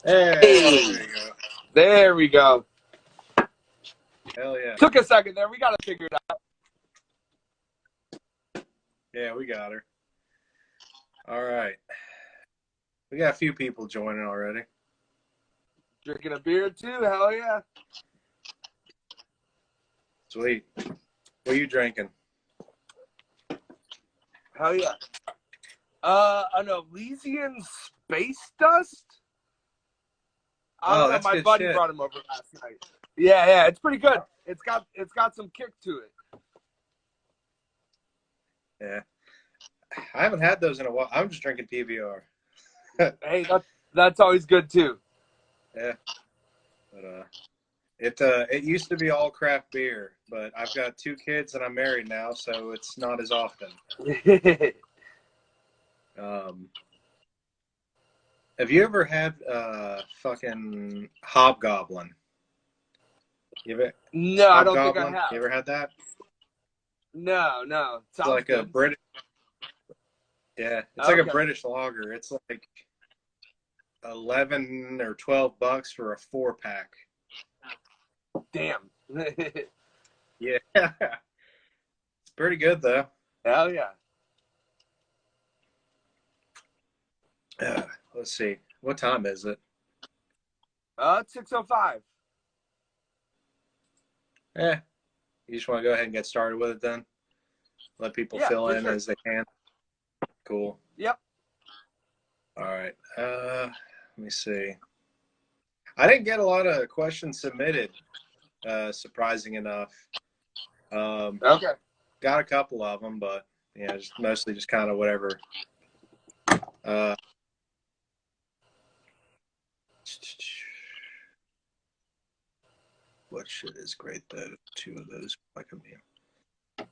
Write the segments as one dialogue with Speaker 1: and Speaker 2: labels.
Speaker 1: Hey,
Speaker 2: Hey,
Speaker 1: there we go.
Speaker 2: hell yeah.
Speaker 1: Took a second there. We got to figure it out.
Speaker 2: Yeah, we got her. All right. We got a few people joining already.
Speaker 1: Drinking a beer too. Hell yeah.
Speaker 2: Sweet. What are you drinking?
Speaker 1: Hell yeah. An Elysian Space Dust? I don't know.
Speaker 2: That's
Speaker 1: My
Speaker 2: good
Speaker 1: buddy
Speaker 2: shit.
Speaker 1: brought him over last night. Yeah. It's pretty good. It's got some kick to it.
Speaker 2: Yeah. I haven't had those in a while. I'm just drinking PBR.
Speaker 1: Hey, that's always good too.
Speaker 2: Yeah. But it used to be all craft beer, but I've got 2 kids and I'm married now, so it's not as often. Have you ever had fucking Hobgoblin?
Speaker 1: No, I don't think I have.
Speaker 2: You ever had that?
Speaker 1: No.
Speaker 2: It's like
Speaker 1: good.
Speaker 2: a British. Yeah, it's like a British lager. It's like 11 or $12 for a 4-pack.
Speaker 1: Damn.
Speaker 2: Yeah, it's pretty good though.
Speaker 1: Hell yeah.
Speaker 2: Let's see, what time is it?
Speaker 1: It's 6:05.
Speaker 2: Yeah, you just want to go ahead and get started with it then? Let people fill in as they can. Cool.
Speaker 1: Yep.
Speaker 2: All right. Let me see. I didn't get a lot of questions submitted, surprising enough.
Speaker 1: Okay.
Speaker 2: Got a couple of them, but yeah, mostly just kind of whatever. What shit is great though? 2 of those like a meal.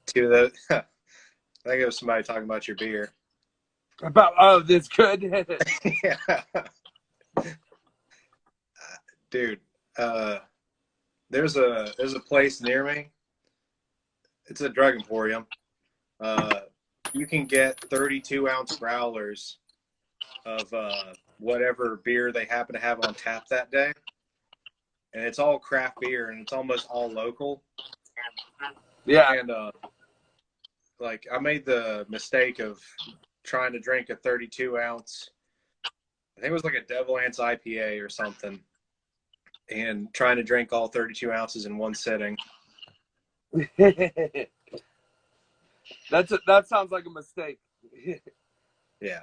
Speaker 2: 2 of those. I think it was somebody talking about your beer.
Speaker 1: That's good.
Speaker 2: Yeah. Dude, there's a place near me. It's a drug emporium. You can get 32-ounce growlers of whatever beer they happen to have on tap that day. And it's all craft beer and it's almost all local.
Speaker 1: Yeah.
Speaker 2: And like I made the mistake of trying to drink a 32-ounce. I think it was like a Devil Ants IPA or something. And trying to drink all 32 ounces in one sitting.
Speaker 1: That sounds like a mistake.
Speaker 2: Yeah.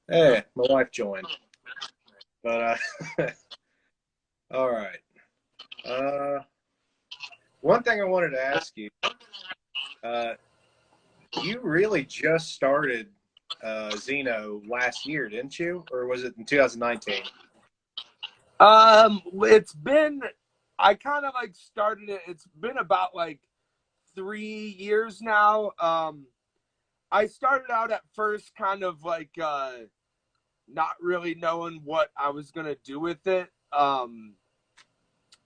Speaker 2: Hey, my wife joined. But all right. One thing I wanted to ask you. You really just started Xeno last year, didn't you? Or was it in 2019?
Speaker 1: It's been, I kind of like started it. It's been about like 3 years now. I started out at first kind of like not really knowing what I was gonna do with it.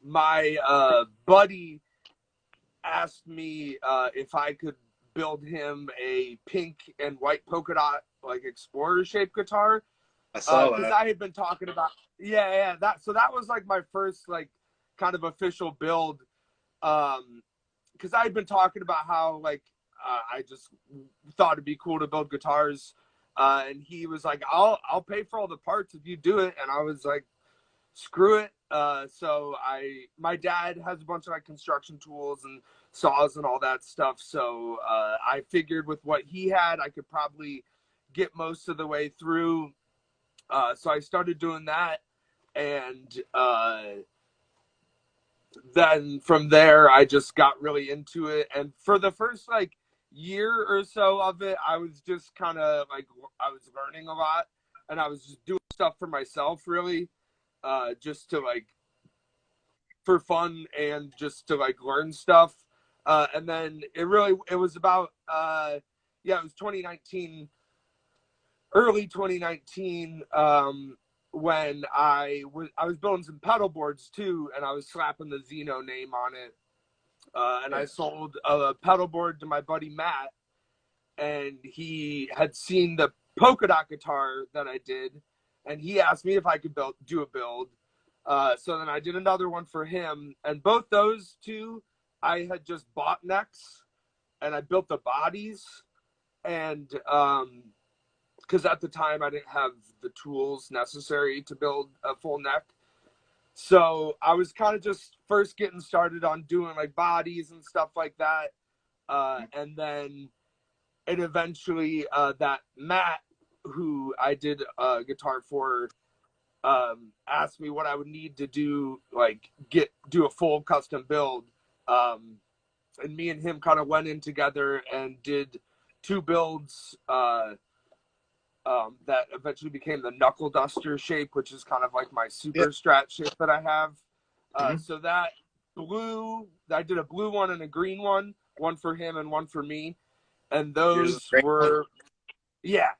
Speaker 1: My buddy asked me if I could build him a pink and white polka dot like explorer shaped guitar.
Speaker 2: I saw that.
Speaker 1: Because I had been talking about that was like my first like kind of official build. Because I had been talking about how like I just thought it'd be cool to build guitars, and he was like, I'll pay for all the parts if you do it, and I was like, screw it. So my dad has a bunch of like construction tools and saws and all that stuff. So I figured with what he had, I could probably get most of the way through. So I started doing that, and then from there I just got really into it. And for the first like year or so of it, I was just kind of like, I was learning a lot, and I was just doing stuff for myself, really, just to like for fun and just to like learn stuff. And then it was about it was 2019, early 2019, when I was building some pedal boards too, and I was slapping the Xeno name on it. And I sold a pedal board to my buddy Matt, and he had seen the polka dot guitar that I did, and he asked me if I could do a build. So then I did another one for him, and both those two I had just bought necks, and I built the bodies, and because at the time I didn't have the tools necessary to build a full neck. So I was kind of just first getting started on doing like bodies and stuff like that. And then it eventually, that Matt, who I did a guitar for, asked me what I would need to do, like do a full custom build. And me and him kind of went in together and did 2 builds, that eventually became the knuckle duster shape, which is kind of like my super strat shape that I have. So that I did a blue one and a green one for him and one for me. And those were, yep.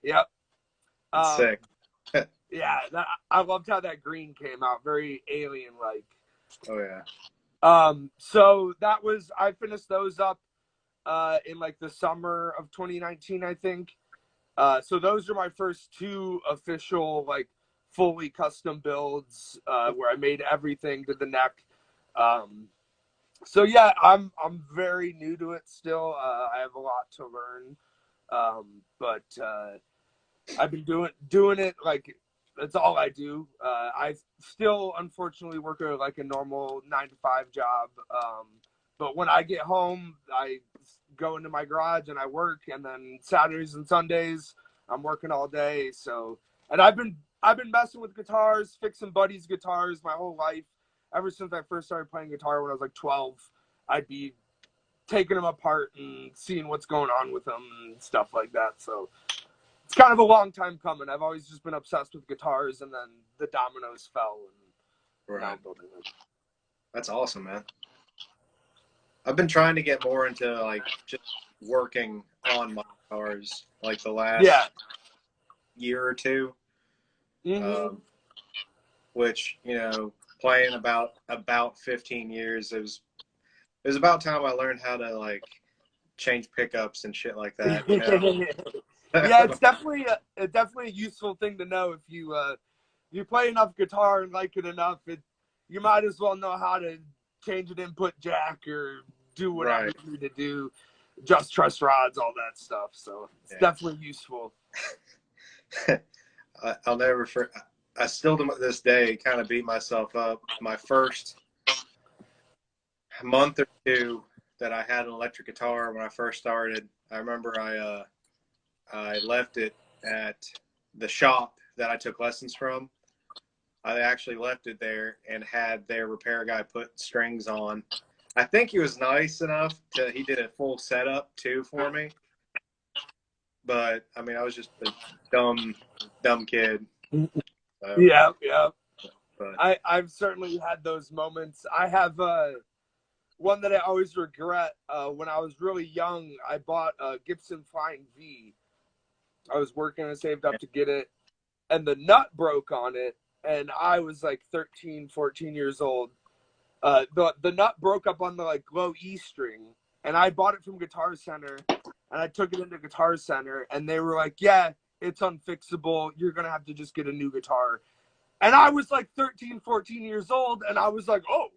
Speaker 2: Sick.
Speaker 1: Yeah, I loved how that green came out, very alien-like.
Speaker 2: Oh yeah.
Speaker 1: So I finished those up in like the summer of 2019, I think. So those are my first 2 official, like, fully custom builds, where I made everything to the neck. So yeah, I'm very new to it still. I have a lot to learn. But I've been doing it, like, that's all I do. I still unfortunately work like a normal 9-to-5 job. But when I get home, I go into my garage and I work, and then Saturdays and Sundays I'm working all day. So, and I've been messing with guitars, fixing buddies' guitars my whole life. Ever since I first started playing guitar when I was like 12, I'd be taking them apart and seeing what's going on with them and stuff like that. So it's kind of a long time coming. I've always just been obsessed with guitars, and then the dominoes fell, and now I'm building them.
Speaker 2: That's awesome, man. I've been trying to get more into like just working on my guitars like the last year or 2. Which, you know, playing about 15 years, it was about time I learned how to like change pickups and shit like that. You know?
Speaker 1: Yeah, it's definitely a useful thing to know. If you play enough guitar and like it enough, you might as well know how to change an input jack or do whatever you need to do, just truss rods, all that stuff. So it's definitely useful.
Speaker 2: I'll never forget. I still to this day kind of beat myself up. My first month or 2 that I had an electric guitar when I first started, I remember I left it at the shop that I took lessons from. I actually left it there and had their repair guy put strings on. I think he was nice enough he did a full setup too for me. But I mean, I was just a dumb kid. So,
Speaker 1: yeah.
Speaker 2: But
Speaker 1: I've certainly had those moments. I have one that I always regret. When I was really young, I bought a Gibson Flying V. I was working and saved up to get it, and the nut broke on it, and I was like 13, 14 years old. The nut broke up on the like low E string, and I bought it from Guitar Center, and I took it into Guitar Center, and they were like, yeah, it's unfixable. You're going to have to just get a new guitar. And I was like 13, 14 years old, and I was like, oh,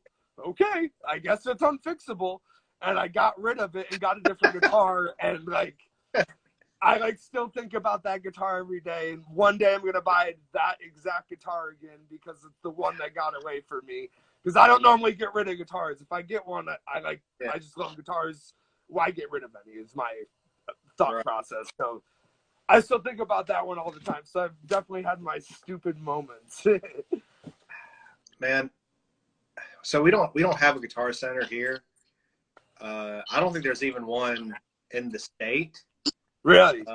Speaker 1: okay, I guess it's unfixable. And I got rid of it and got a different guitar, and like, I like still think about that guitar every day. And one day I'm going to buy that exact guitar again because it's the one that got away from me. Because I don't normally get rid of guitars. If I get one, I just love guitars. Why get rid of any is my thought process. So I still think about that one all the time. So I've definitely had my stupid moments.
Speaker 2: Man, so we don't have a Guitar Center here. I don't think there's even one in the state.
Speaker 1: Really?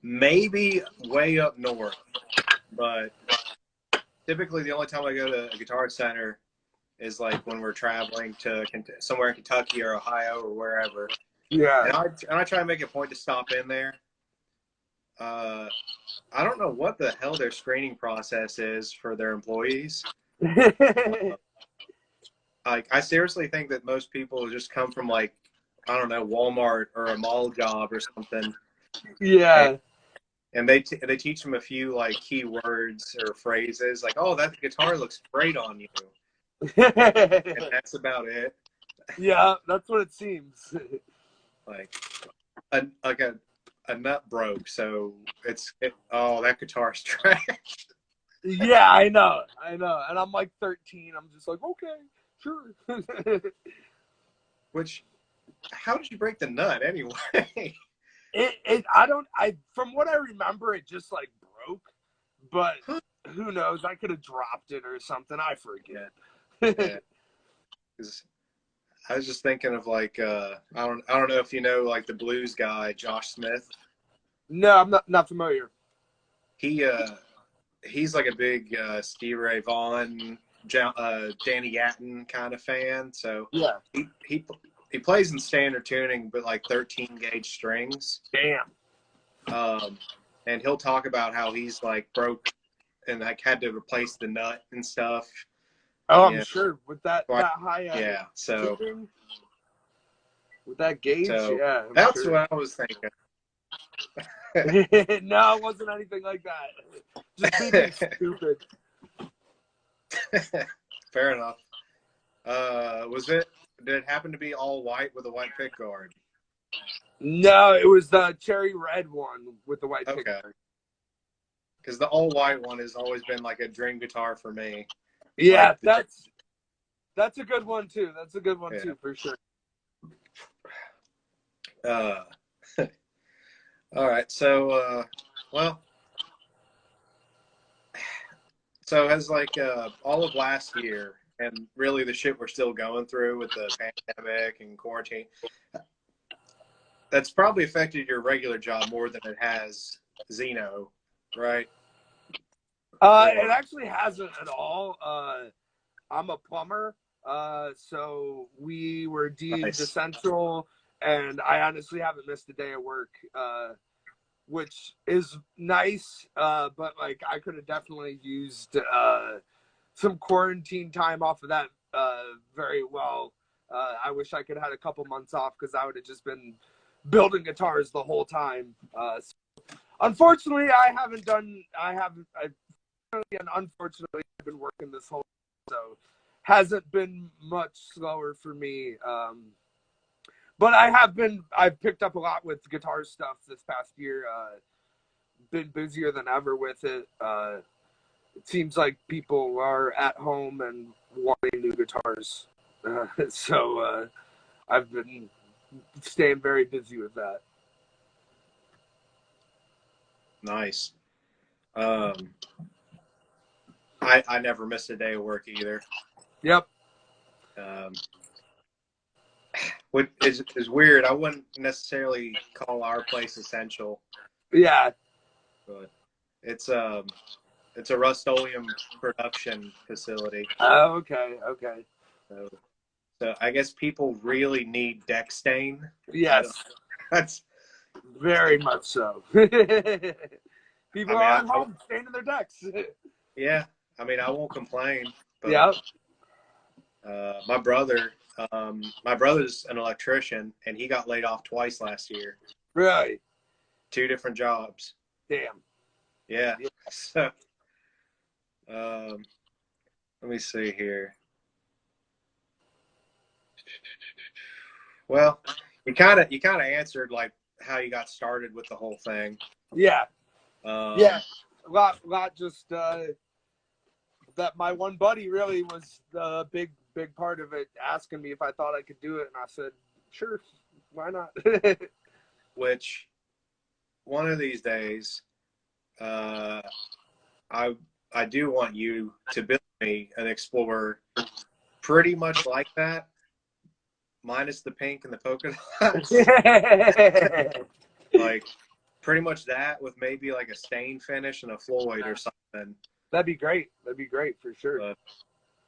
Speaker 2: Maybe way up north, but typically the only time I go to a Guitar Center is like when we're traveling to somewhere in Kentucky or Ohio or wherever.
Speaker 1: Yeah.
Speaker 2: And I try to make a point to stop in there. I don't know what the hell their screening process is for their employees. Like, I seriously think that most people just come from like I don't know, Walmart or a mall job or something.
Speaker 1: Yeah.
Speaker 2: And they teach them a few like keywords or phrases, like, "Oh, that guitar looks great on you," and that's about it.
Speaker 1: Yeah, that's what it seems.
Speaker 2: Like a nut broke, so oh, that guitar's trash.
Speaker 1: Yeah, I know, and I'm like 13. I'm just like, okay, sure.
Speaker 2: Which, how did you break the nut anyway?
Speaker 1: From what I remember, it just like broke, but who knows? I could have dropped it or something. I forget.
Speaker 2: Yeah. I was just thinking of like I don't know if you know like the blues guy Josh Smith.
Speaker 1: No, I'm not familiar.
Speaker 2: He's like a big Stevie Ray Vaughan, Danny Gatton kind of fan. So
Speaker 1: yeah,
Speaker 2: he plays in standard tuning, but like 13 gauge strings.
Speaker 1: Damn.
Speaker 2: And he'll talk about how he's like broke and like had to replace the nut and stuff.
Speaker 1: Oh, I'm sure with that high.
Speaker 2: Yeah. So
Speaker 1: tipping, with that gauge, yeah.
Speaker 2: That's what I was thinking.
Speaker 1: No, it wasn't anything like that. Just being stupid.
Speaker 2: Fair enough. Did it happen to be all white with a white pick guard?
Speaker 1: No, it was the cherry red one with the white pick guard.
Speaker 2: Because the all white one has always been like a dream guitar for me.
Speaker 1: Yeah, like that's a good one too. That's a good one too, for sure.
Speaker 2: All right, so so has like all of last year and really the shit we're still going through with the pandemic and quarantine, that's probably affected your regular job more than it has Xeno, right?
Speaker 1: It actually hasn't at all. I'm a plumber, so we were deemed essential, and I honestly haven't missed a day of work, which is nice, but like I could have definitely used some quarantine time off of that very well. I wish I could have had a couple months off because I would have just been building guitars the whole time. So unfortunately, and unfortunately, I've been working this whole time, so hasn't been much slower for me. But I've picked up a lot with guitar stuff this past year. Been busier than ever with it. It seems like people are at home and wanting new guitars. So I've been staying very busy with that.
Speaker 2: Nice. I never missed a day of work either.
Speaker 1: Yep.
Speaker 2: What is weird. I wouldn't necessarily call our place essential.
Speaker 1: Yeah.
Speaker 2: But it's a Rust-Oleum production facility.
Speaker 1: Oh, okay.
Speaker 2: So I guess people really need deck stain.
Speaker 1: Yes.
Speaker 2: That's
Speaker 1: very much so. People are at home staining their decks.
Speaker 2: Yeah. I mean, I won't complain. But,
Speaker 1: yeah.
Speaker 2: My brother's an electrician, and he got laid off twice last year.
Speaker 1: Really?
Speaker 2: 2 different jobs.
Speaker 1: Damn.
Speaker 2: Yeah. So, let me see here. Well, you kind of answered like how you got started with the whole thing.
Speaker 1: Yeah. Yeah. A lot just that my one buddy really was the big part of it, asking me if I thought I could do it, and I said, sure, why not?
Speaker 2: Which one of these days, I do want you to build me an Explorer pretty much like that, minus the pink and the polka dots. Like pretty much that with maybe like a stain finish and a Floyd or something.
Speaker 1: That'd be great. That'd be great for sure.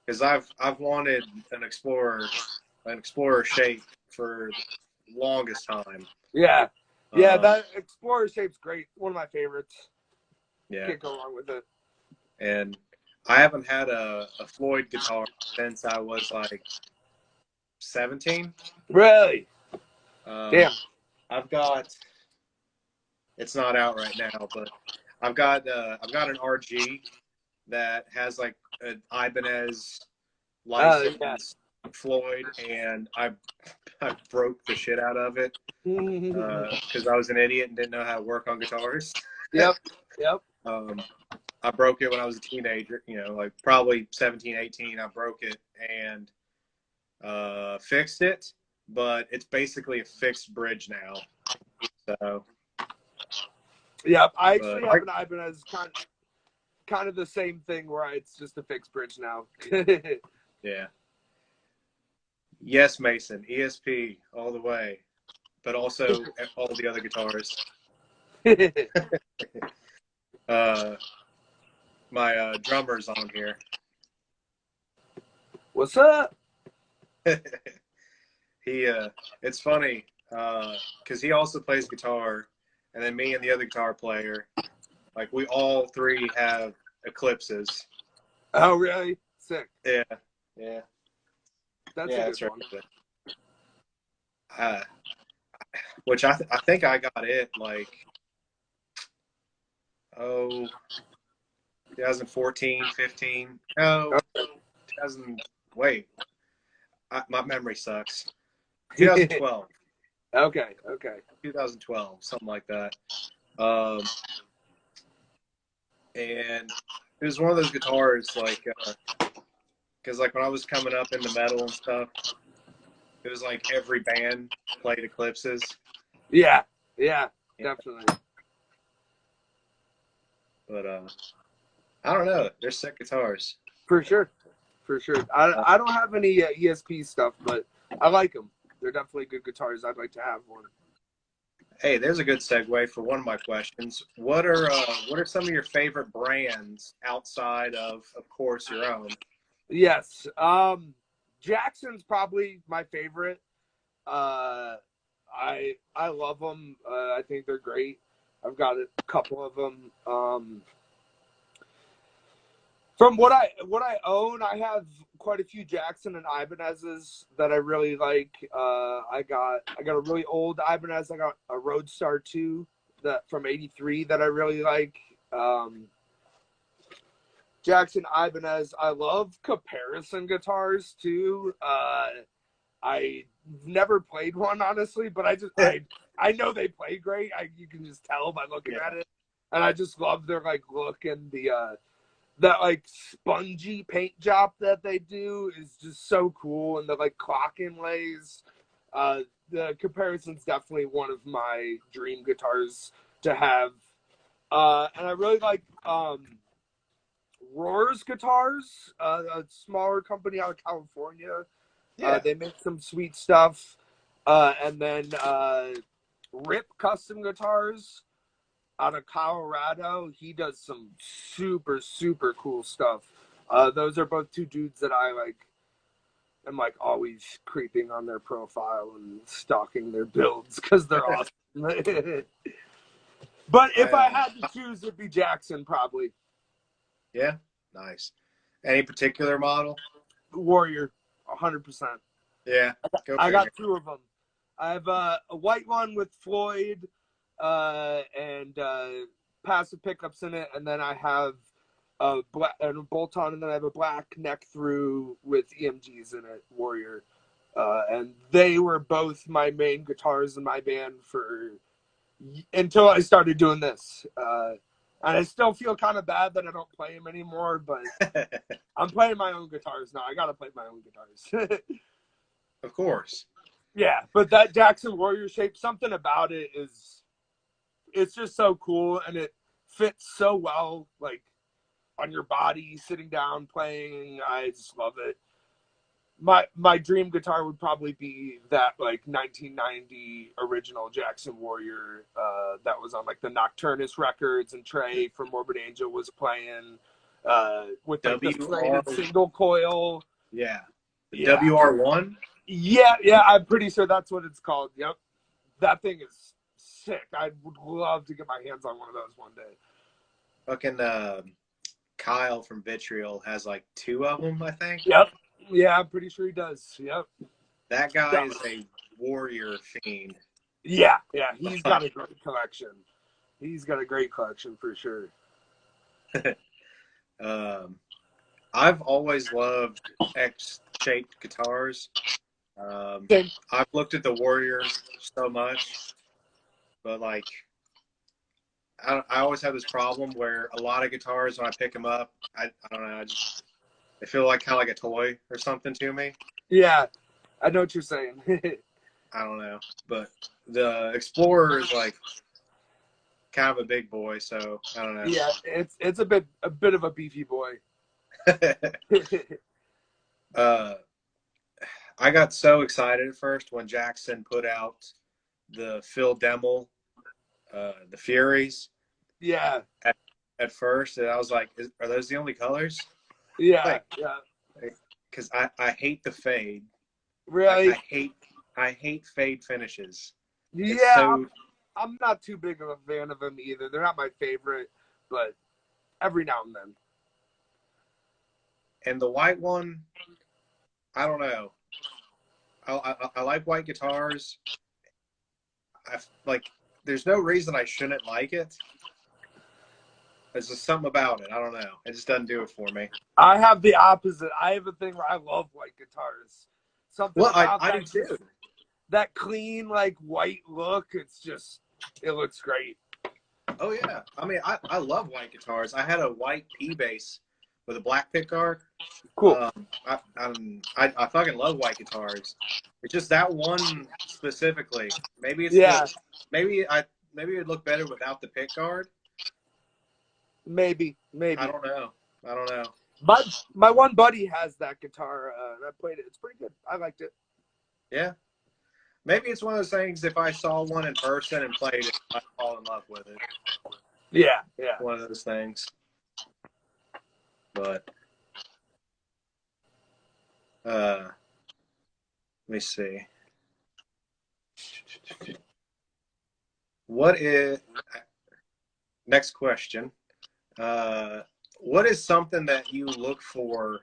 Speaker 2: Because I've wanted an Explorer shape for the longest time.
Speaker 1: Yeah. Yeah, that Explorer shape's great. One of my favorites.
Speaker 2: Yeah.
Speaker 1: Can't go wrong with it.
Speaker 2: And I haven't had a Floyd guitar since I was like 17.
Speaker 1: Really? Damn.
Speaker 2: I've got. It's not out right now, but I've got an RG that has like an Ibanez
Speaker 1: Yeah.
Speaker 2: license, Floyd, and I broke the shit out of it because I was an idiot and didn't know how to work on guitars.
Speaker 1: Yep. Yep.
Speaker 2: I broke it when I was a teenager, like probably 17, 18. I broke it and fixed it, but it's basically a fixed bridge now. So,
Speaker 1: Yep. I actually have an Ibanez kind of the same thing where it's just a fixed bridge now.
Speaker 2: Yeah. Yes, Mason, ESP all the way, but also all the other guitars. My drummer's on here.
Speaker 1: What's up?
Speaker 2: It's funny because he also plays guitar, and then me and the other guitar player, like we all three have Eclipses.
Speaker 1: Oh, really? Sick.
Speaker 2: Yeah.
Speaker 1: That's a good one.
Speaker 2: Which I think I got it like 2014, 15. No, 2000. Wait, my memory sucks. 2012.
Speaker 1: Okay.
Speaker 2: 2012, something like that. And it was one of those guitars, like, because like when I was coming up into metal and stuff, it was like every band played Eclipses.
Speaker 1: Yeah, definitely.
Speaker 2: But I don't know. They're sick guitars.
Speaker 1: For sure. I don't have any ESP stuff, but I like them. They're definitely good guitars. I'd like to have one.
Speaker 2: Hey, there's a good segue for one of my questions. What are some of your favorite brands outside of course, your own?
Speaker 1: Yes. Jackson's probably my favorite. I love them. I think they're great. I've got a couple of them. From what I own, I have quite a few Jackson and Ibanez's that I really like. I got a really old Ibanez. I got a Roadstar 2 that from '83 that I really like. Jackson, Ibanez. I love comparison guitars too. I never played one honestly, but I know they play great. You can just tell by looking at it, and I just love their like look and that like spongy paint job that they do is just so cool, and the like clock inlays. The comparison's definitely one of my dream guitars to have, and I really like Roar's guitars, a smaller company out of California. They make some sweet stuff, and then Rip Custom Guitars out of Colorado. He does some super, super cool stuff. Those are both two dudes that I like. I'm like always creeping on their profile and stalking their builds because they're awesome. But if I had to choose, it'd be Jackson probably.
Speaker 2: Yeah, nice. Any particular model?
Speaker 1: Warrior, 100%.
Speaker 2: Yeah,
Speaker 1: I got two of them. I have a white one with Floyd and passive pickups in it, and then I have a black and a bolt-on, and then I have a black neck through with EMGs in it, Warrior. And they were both my main guitars in my band until I started doing this. And I still feel kind of bad that I don't play them anymore, but I'm playing my own guitars now. I got to play my own guitars.
Speaker 2: Of course.
Speaker 1: Yeah, but that Jackson Warrior shape, something about it it's just so cool, and it fits so well, like, on your body, sitting down, playing. I just love it. My dream guitar would probably be that, like, 1990 original Jackson Warrior that was on, like, the Nocturnus records, and Trey from Morbid Angel was playing with, like, the threaded single coil.
Speaker 2: Yeah. The WR1?
Speaker 1: Yeah, I'm pretty sure that's what it's called. Yep. That thing is sick. I would love to get my hands on one of those one day.
Speaker 2: Fucking Kyle from Vitriol has like two of them, I think.
Speaker 1: Yep. Yeah, I'm pretty sure he does. Yep.
Speaker 2: That guy is a Warrior fiend.
Speaker 1: Yeah, he's got a great collection. He's got a great collection for sure.
Speaker 2: I've always loved X-shaped guitars. I've looked at the Warrior so much, but like, I always have this problem where a lot of guitars, when I pick them up, I don't know, they feel like kind of like a toy or something to me.
Speaker 1: Yeah, I know what you're saying.
Speaker 2: I don't know, but the Explorer is like kind of a big boy, so I don't know.
Speaker 1: Yeah, it's a bit of a beefy boy.
Speaker 2: I got so excited at first when Jackson put out the Phil Demmel, the Furies.
Speaker 1: Yeah.
Speaker 2: At first, and I was like, "Are those the only colors?"
Speaker 1: Yeah,
Speaker 2: like,
Speaker 1: yeah.
Speaker 2: Because I hate the fade.
Speaker 1: Really?
Speaker 2: I hate fade finishes.
Speaker 1: Yeah,
Speaker 2: so...
Speaker 1: I'm not too big of a fan of them either. They're not my favorite, but every now and then.
Speaker 2: And the white one, I don't know. I like white guitars. There's no reason I shouldn't like it. There's just something about it. I don't know. It just doesn't do it for me.
Speaker 1: I have the opposite. I have a thing where I love white guitars. Something about
Speaker 2: I do too.
Speaker 1: That clean, like, white look, it looks great.
Speaker 2: Oh, yeah. I mean, I love white guitars. I had a white P bass with a black pickguard.
Speaker 1: Cool.
Speaker 2: I fucking love white guitars. It's just that one specifically. Maybe it's maybe it'd look better without the pickguard.
Speaker 1: Maybe.
Speaker 2: I don't know.
Speaker 1: My one buddy has that guitar, and I played it. It's pretty good. I liked it.
Speaker 2: Yeah. Maybe it's one of those things, if I saw one in person and played it, I'd fall in love with it.
Speaker 1: Yeah.
Speaker 2: One of those things. But, let me see. Next question. What is something that you look for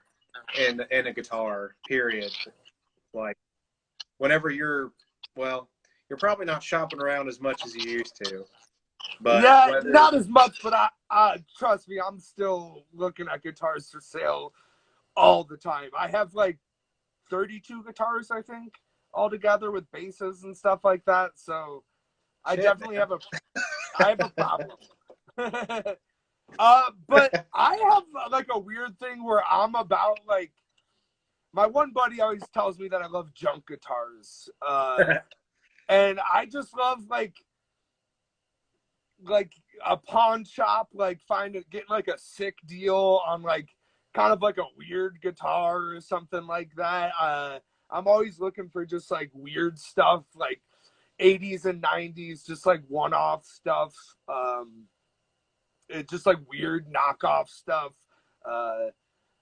Speaker 2: in a guitar, period? Like, whenever you're probably not shopping around as much as you used to. But
Speaker 1: yeah, not as much, but I trust me, I'm still looking at guitars for sale all the time. I have like 32 guitars, I think, all together with basses and stuff like that. So I definitely have a problem. But I have like a weird thing where I'm about like, my one buddy always tells me that I love junk guitars. And I just love like a pawn shop, like getting like a sick deal on like kind of like a weird guitar or something like that. I'm always looking for just like weird stuff, like 80s and 90s, just like one-off stuff. It's just like weird knockoff stuff.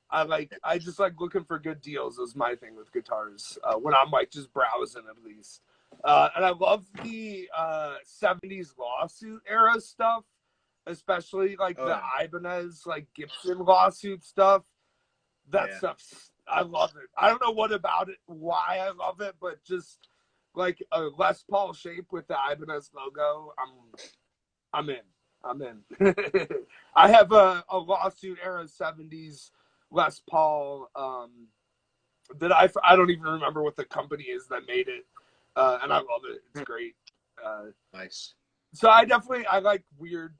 Speaker 1: I just like looking for good deals is my thing with guitars, when I'm like just browsing at least. And I love the 70s lawsuit era stuff, especially like the Ibanez, like Gibson lawsuit stuff. That stuff, I love it. I don't know what about it, why I love it, but just like a Les Paul shape with the Ibanez logo, I'm in. I have a lawsuit era 70s Les Paul that I don't even remember what the company is that made it, and I love it. It's great.
Speaker 2: Nice.
Speaker 1: So I like weird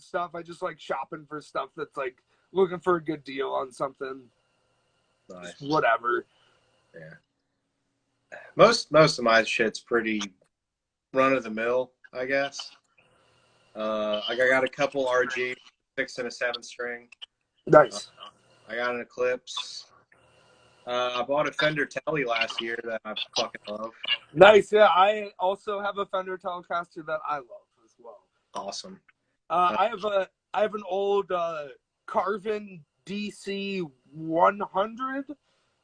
Speaker 1: stuff. I just like shopping for stuff that's like looking for a good deal on something.
Speaker 2: Nice.
Speaker 1: Just whatever.
Speaker 2: Yeah. Most of my shit's pretty run of the mill, I guess. I got a couple RG 6 and a 7 string.
Speaker 1: Nice.
Speaker 2: I got an Eclipse. I bought a Fender Tele last year that I fucking love.
Speaker 1: Nice. Yeah, I also have a Fender Telecaster that I love as well.
Speaker 2: Awesome.
Speaker 1: I have an old Carvin DC 100.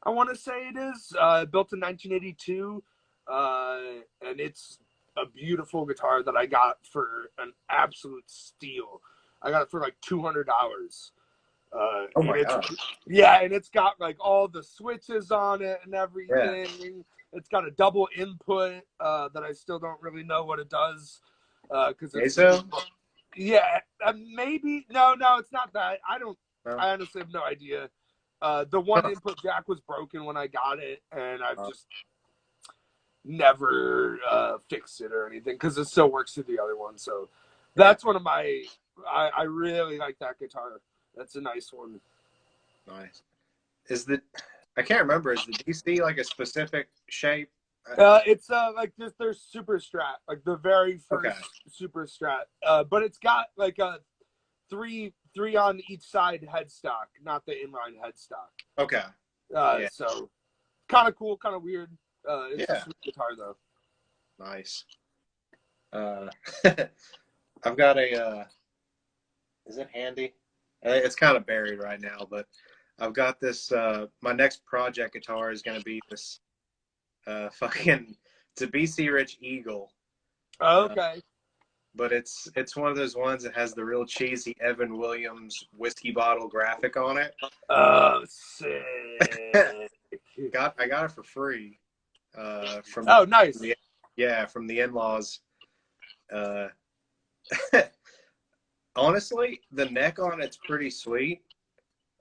Speaker 1: I want to say it is built in 1982, and it's a beautiful guitar that I got for an absolute steal. I got it for like $200.
Speaker 2: Oh my God.
Speaker 1: Yeah, and it's got like all the switches on it and everything. It's got a double input that I still don't really know what it does. Because it's
Speaker 2: so?
Speaker 1: Yeah, maybe no, it's not that.
Speaker 2: No?
Speaker 1: I honestly have no idea. The one input jack was broken when I got it, and I've just never fixed it or anything because it still works through the other one. So that's one of my. I really like that guitar. That's a nice one.
Speaker 2: Nice. I can't remember. Is the DC like a specific shape?
Speaker 1: It's like just their super strat, like the very first super strat. But it's got like a three on each side headstock, not the inline headstock.
Speaker 2: Okay.
Speaker 1: So kind of cool, kind of weird. It's a sweet guitar though.
Speaker 2: Nice. I've got a. Is it handy? It's kind of buried right now, but I've got this. My next project guitar is going to be this. It's a BC Rich Eagle.
Speaker 1: Oh, okay.
Speaker 2: But it's one of those ones that has the real cheesy Evan Williams whiskey bottle graphic on it.
Speaker 1: Oh, sick.
Speaker 2: I got it for free. From
Speaker 1: nice.
Speaker 2: From the in-laws. Honestly, the neck on it's pretty sweet.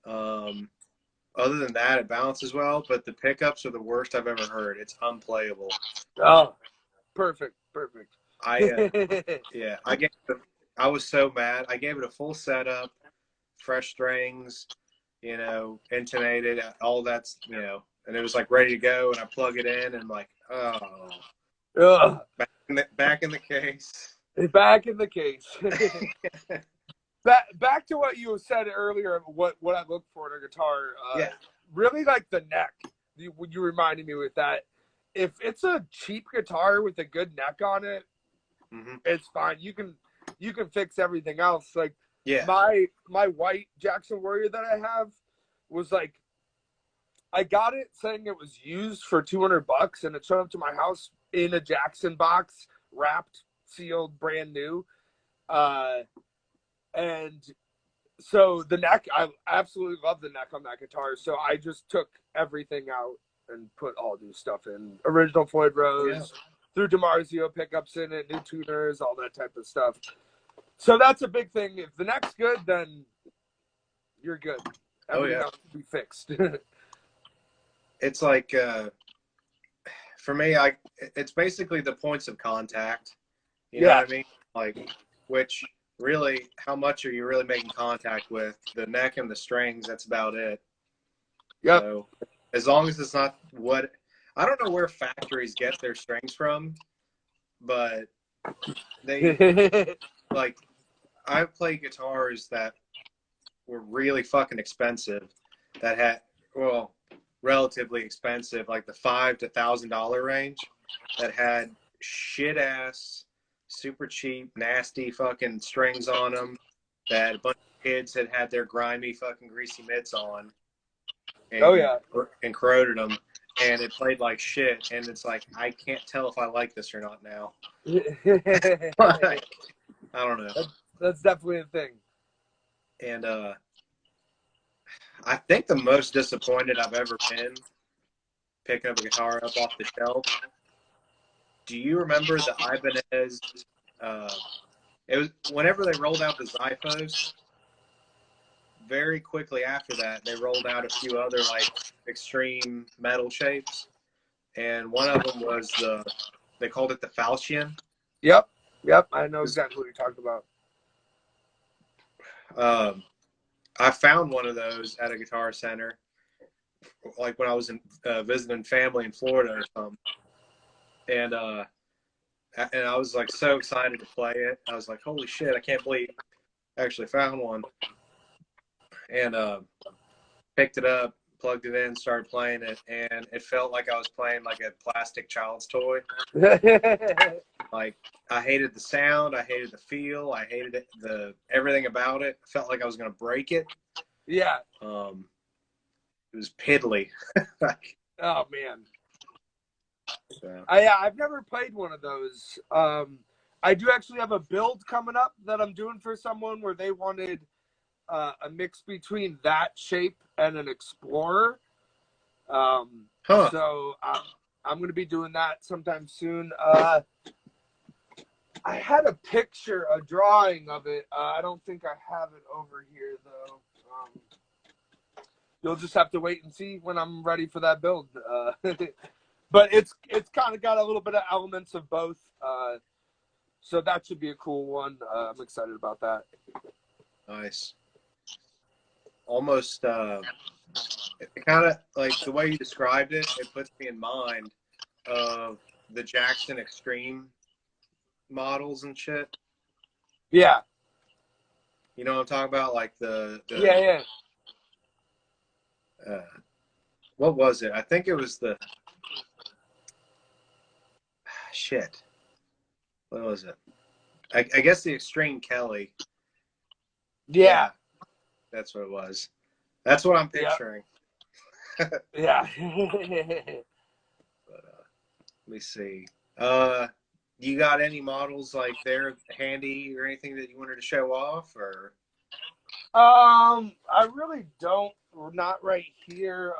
Speaker 2: Other than that, it balances well, but the pickups are the worst I've ever heard. It's unplayable.
Speaker 1: Oh, perfect.
Speaker 2: I was so mad. I gave it a full setup, fresh strings, intonated, all that's, and it was like ready to go, and I plug it in, and like, back in the case.
Speaker 1: Back in the case. Back to what you said earlier, what I look for in a guitar. Really like the neck. You reminded me with that. If it's a cheap guitar with a good neck on it, it's fine. You can fix everything else. Like my white Jackson Warrior that I have was like, I got it saying it was used for $200, and it showed up to my house in a Jackson box, wrapped, sealed, brand new. And so the neck, I absolutely love the neck on that guitar. So I just took everything out and put all new stuff in. Original Floyd Rose, threw DiMarzio pickups in it, new tuners, all that type of stuff. So that's a big thing. If the neck's good, then you're good. Everything else can be fixed.
Speaker 2: It's like, for me, it's basically the points of contact. You know what I mean? Like, which really, how much are you really making contact with? The neck and the strings, that's about it.
Speaker 1: Yep.
Speaker 2: So as long as it's not I don't know where factories get their strings from, but they, like, I've played guitars that were really fucking expensive, that had, relatively expensive, like the $500 to $1,000 range, that had shit ass, super cheap, nasty fucking strings on them, that a bunch of kids had their grimy fucking greasy mitts on. And, and corroded them, and it played like shit. And it's like, I can't tell if I like this or not now. Like, I don't know.
Speaker 1: That's definitely a thing.
Speaker 2: And I think the most disappointed I've ever been picking up a guitar up off the shelf. Do you remember the Ibanez? It was whenever they rolled out the Zyphos. Very quickly after that, they rolled out a few other like extreme metal shapes, and one of them was they called it the Falchion.
Speaker 1: Yep, I know exactly what you're talking about.
Speaker 2: I found one of those at a Guitar Center, like when I was visiting family in Florida or something, and I was like so excited to play it. I was like, holy shit, I can't believe I actually found one. And picked it up, plugged it in, started playing it, and it felt like I was playing like a plastic child's toy. Like, I hated the sound, I hated the feel, I hated it, everything about it. I felt like I was gonna break it.
Speaker 1: Yeah.
Speaker 2: It was piddly.
Speaker 1: Oh man.
Speaker 2: So.
Speaker 1: I've never played one of those. I do actually have a build coming up that I'm doing for someone where they wanted a mix between that shape and an Explorer. So I'm going to be doing that sometime soon. I had a picture, a drawing of it. I don't think I have it over here, though. You'll just have to wait and see when I'm ready for that build. But it's kind of got a little bit of elements of both. So that should be a cool one. I'm excited about that.
Speaker 2: Nice. Almost, it kind of like the way you described it, it puts me in mind of the Jackson Extreme models and shit.
Speaker 1: Yeah.
Speaker 2: You know what I'm talking about? Like
Speaker 1: yeah.
Speaker 2: What was it? I think it was the shit. What was it? I guess the Extreme Kelly.
Speaker 1: Yeah.
Speaker 2: That's what it was. That's what I'm picturing.
Speaker 1: Yeah.
Speaker 2: But, let me see. You got any models like there handy or anything that you wanted to show off, or?
Speaker 1: I really don't. Not right here.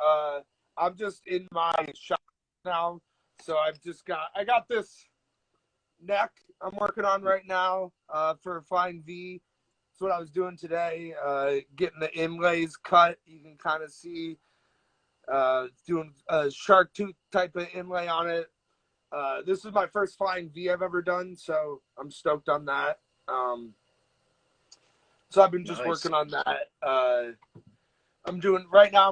Speaker 1: I'm just in my shop now, so I got this neck I'm working on right now for Flying V. That's what I was doing today. Getting the inlays cut. You can kind of see doing a shark tooth type of inlay on it. This is my first Flying V I've ever done, so I'm stoked on that. So I've been just working on that. I'm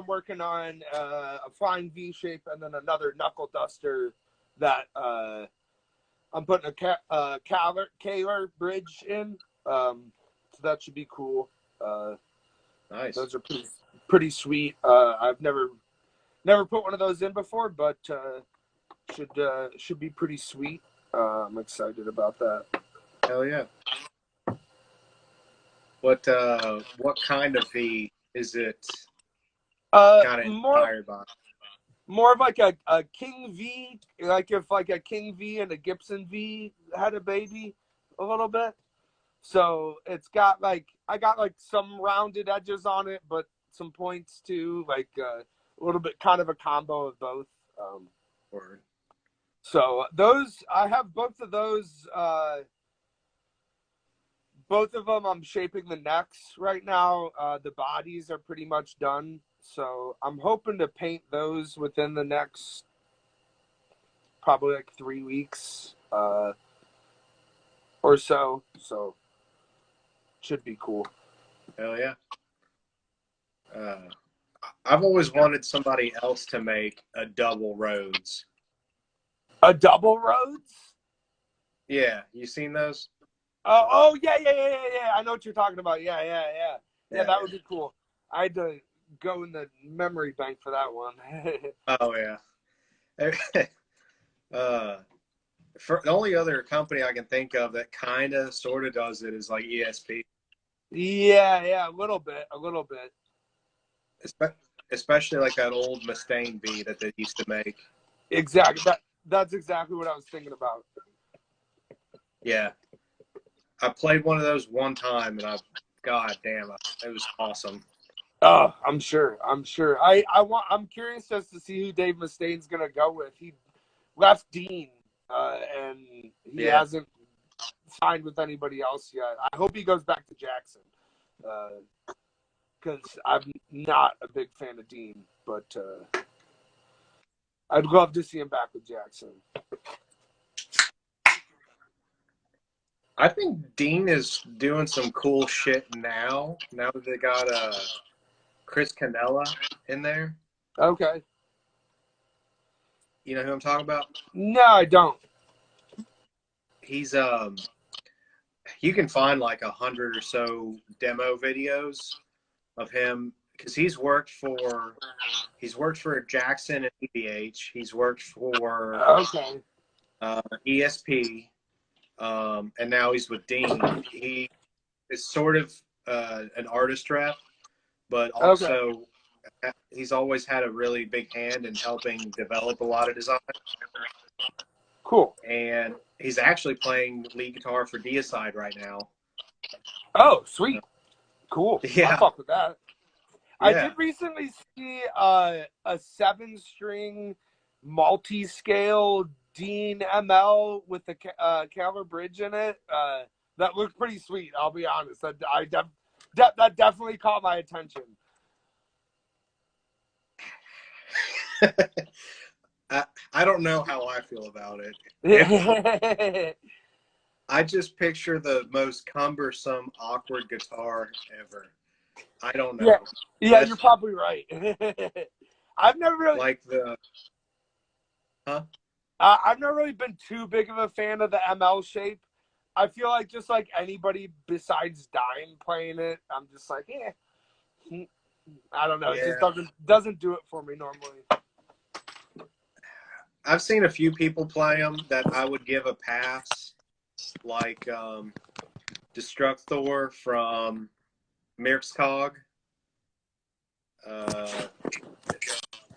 Speaker 1: working on a Flying V shape and then another knuckle duster that I'm putting a Kaler bridge in. So that should be cool.
Speaker 2: Nice.
Speaker 1: Those are pretty sweet. I've never put one of those in before, but should be pretty sweet. I'm excited about that.
Speaker 2: Hell yeah. What kind of V is it? Kind of inspired by?
Speaker 1: More of like a King V, like if like a King V and a Gibson V had a baby, a little bit. So it's got I got some rounded edges on it, but some points too, like a little bit kind of a combo of both.
Speaker 2: Word.
Speaker 1: So I have both of those. Both of them, I'm shaping the necks right now. The bodies are pretty much done. So I'm hoping to paint those within the next probably 3 weeks or so. So should be cool.
Speaker 2: Hell yeah. I've always wanted somebody else to make a double Rhodes.
Speaker 1: A double Rhodes?
Speaker 2: Yeah, you seen those?
Speaker 1: Oh yeah. I know what you're talking about. Yeah, that would be cool. I had to go in the memory bank for that one.
Speaker 2: Oh yeah. For the only other company I can think of that kind of sort of does it is like ESP.
Speaker 1: Yeah, a little bit.
Speaker 2: Especially like that old Mustaine V that they used to make.
Speaker 1: Exactly. That's exactly what I was thinking about.
Speaker 2: Yeah. I played one of those one time, and God damn, it was awesome.
Speaker 1: Oh, I'm sure. I'm curious as to see who Dave Mustaine's gonna go with. He left Dean, and he hasn't signed with anybody else yet. I hope he goes back to Jackson, because I'm not a big fan of Dean, but I'd love to see him back with Jackson.
Speaker 2: I think Dean is doing some cool shit now. Now that they got Chris Canella in there.
Speaker 1: Okay.
Speaker 2: You know who I'm talking about?
Speaker 1: No, I don't.
Speaker 2: He's you can find like 100 or so demo videos of him because he's worked for Jackson and EVH. He's worked for ESP. And now he's with Dean. He is sort of an artist rep, but also he's always had a really big hand in helping develop a lot of design.
Speaker 1: Cool.
Speaker 2: And he's actually playing lead guitar for Deicide right now.
Speaker 1: Oh, sweet. Cool.
Speaker 2: Yeah.
Speaker 1: I fuck with that.
Speaker 2: Yeah.
Speaker 1: I did recently see a 7-string multi-scale Dean ML with the Cavalry bridge in it. That looked pretty sweet. I'll be honest. That definitely caught my attention.
Speaker 2: I don't know how I feel about it. I just picture the most cumbersome, awkward guitar ever. I don't know.
Speaker 1: Yeah, you're probably right. I've never really
Speaker 2: like the, huh?
Speaker 1: I've never really been too big of a fan of the ML shape. I feel like just like anybody besides Dime playing it, I'm just like, I don't know.
Speaker 2: Yeah.
Speaker 1: It just doesn't do it for me normally.
Speaker 2: I've seen a few people play them that I would give a pass, like Destructor from Mirxcog.